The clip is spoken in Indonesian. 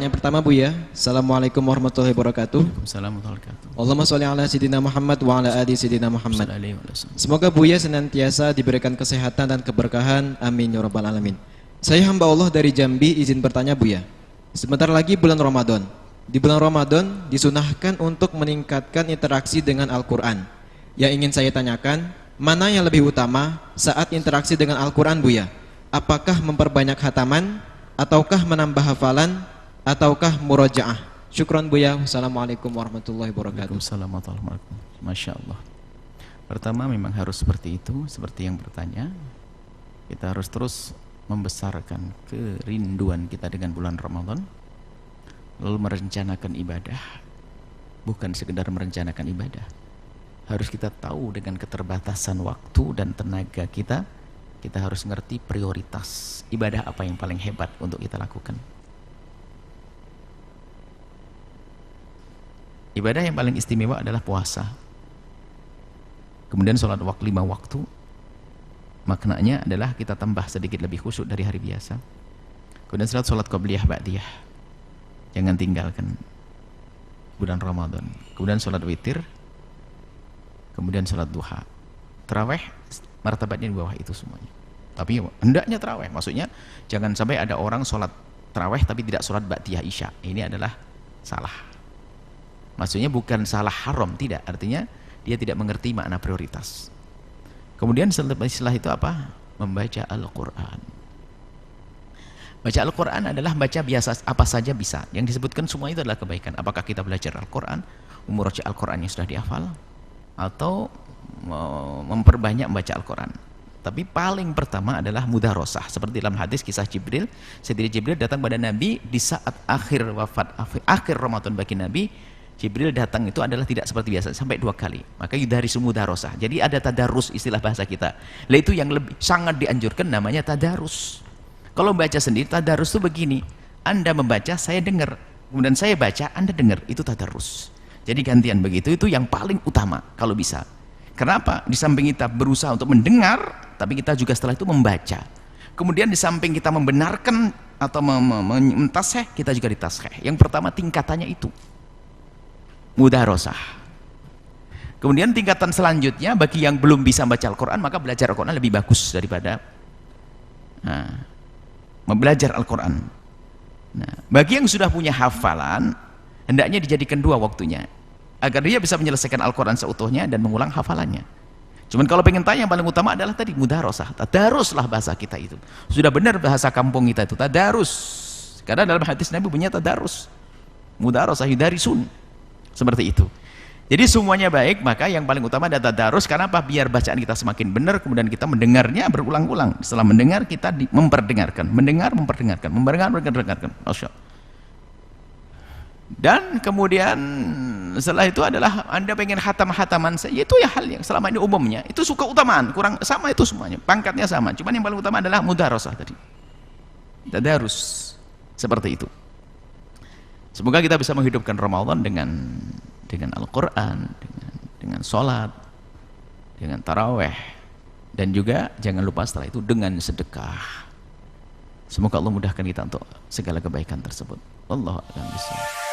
pertanyaan pertama Buya. Assalamualaikum warahmatullahi wabarakatuh. Waalaikumsalam warahmatullahi wabarakatuh. Allahumma sholli ala sayyidina Muhammad wa ala ali sayyidina Muhammad. Sallallahu alaihi wasallam. Semoga Buya senantiasa diberikan kesehatan dan keberkahan. Amin ya rabbal alamin. Saya hamba Allah dari Jambi, izin bertanya Buya. Sebentar lagi bulan Ramadan. Di bulan Ramadan disunahkan untuk meningkatkan interaksi dengan Al-Qur'an. Yang ingin saya tanyakan, mana yang lebih utama saat interaksi dengan Al-Qur'an Buya? Apakah memperbanyak khataman, ataukah menambah hafalan, ataukah murojaah? Syukron Buya. Wassalamualaikum warahmatullahi wabarakatuh. Waalaikumsalam warahmatullahi wabarakatuh. Masya Allah. Pertama memang harus seperti itu, seperti yang bertanya. Kita harus terus membesarkan kerinduan kita dengan bulan Ramadan, lalu merencanakan ibadah. Bukan sekedar merencanakan ibadah, harus kita tahu dengan keterbatasan waktu dan tenaga kita, kita harus ngerti prioritas ibadah apa yang paling hebat untuk kita lakukan. Ibadah yang paling istimewa adalah puasa. Kemudian sholat 5 waktu. Maknanya adalah kita tambah sedikit lebih khusyuk dari hari biasa. Kemudian sholat qabliyah ba'diyah. Jangan tinggalkan bulan Ramadan. Kemudian sholat witir. Kemudian sholat duha. Tarawih martabatnya di bawah itu semuanya. Tapi hendaknya tarawih. Maksudnya jangan sampai ada orang sholat tarawih tapi tidak sholat ba'diyah isya. Ini adalah salah. Maksudnya bukan salah haram, tidak. Artinya dia tidak mengerti makna prioritas. Kemudian setelah itu apa? Membaca Al-Quran. Baca Al-Quran adalah baca biasa apa saja bisa. Yang disebutkan semua itu adalah kebaikan. Apakah kita belajar Al-Quran, umuraja Al-Quran yang sudah dihafal, atau memperbanyak membaca Al-Quran. Tapi paling pertama adalah mudarosah. Seperti dalam hadis kisah Jibril, Sayyidina Jibril datang pada Nabi di saat akhir wafat, akhir Ramadan bagi Nabi. Jibril datang itu adalah tidak seperti biasa, sampai 2 kali. Maka dari mudarosah. Jadi ada tadarus, istilah bahasa kita. Lah itu yang lebih sangat dianjurkan, namanya tadarus. Kalau baca sendiri, tadarus itu begini. Anda membaca, saya dengar. Kemudian saya baca, Anda dengar. Itu tadarus. Jadi gantian begitu, itu yang paling utama kalau bisa. Kenapa? Di samping kita berusaha untuk mendengar, tapi kita juga setelah itu membaca. Kemudian di samping kita membenarkan atau mentasheh, kita juga ditasheh. Yang pertama tingkatannya itu mudarosah. Kemudian tingkatan selanjutnya bagi yang belum bisa baca Al-Quran, maka belajar Al-Quran lebih bagus daripada belajar Al-Quran. Nah, bagi yang sudah punya hafalan, hendaknya dijadikan 2 waktunya agar dia bisa menyelesaikan Al-Quran seutuhnya dan mengulang hafalannya. Cuman kalau pengen tanya yang paling utama adalah tadi mudarosah. Tadaruslah bahasa kita itu. Sudah benar bahasa kampung kita itu tadarus. Karena dalam hadis Nabi punya tadarus. Mudarosah yudarisun. Seperti itu. Jadi semuanya baik, maka yang paling utama adalah tadarus. Karena apa? Biar bacaan kita semakin benar, kemudian kita mendengarnya berulang-ulang. Setelah mendengar, kita memperdengarkan. Mendengar, memperdengarkan. Memperdengarkan. Masya Allah. Dan kemudian setelah itu adalah Anda pengen hatam-hataman saja, itu ya hal yang selama ini umumnya itu suka utamaan, kurang sama itu semuanya, pangkatnya sama, cuman yang paling utama adalah mudarosah tadi, tadarus, seperti itu. Semoga kita bisa menghidupkan Ramadan dengan Al-Quran, dengan sholat, dengan taraweh, dan juga jangan lupa setelah itu dengan sedekah. Semoga Allah mudahkan kita untuk segala kebaikan tersebut. Wallahu a'lam bishawab.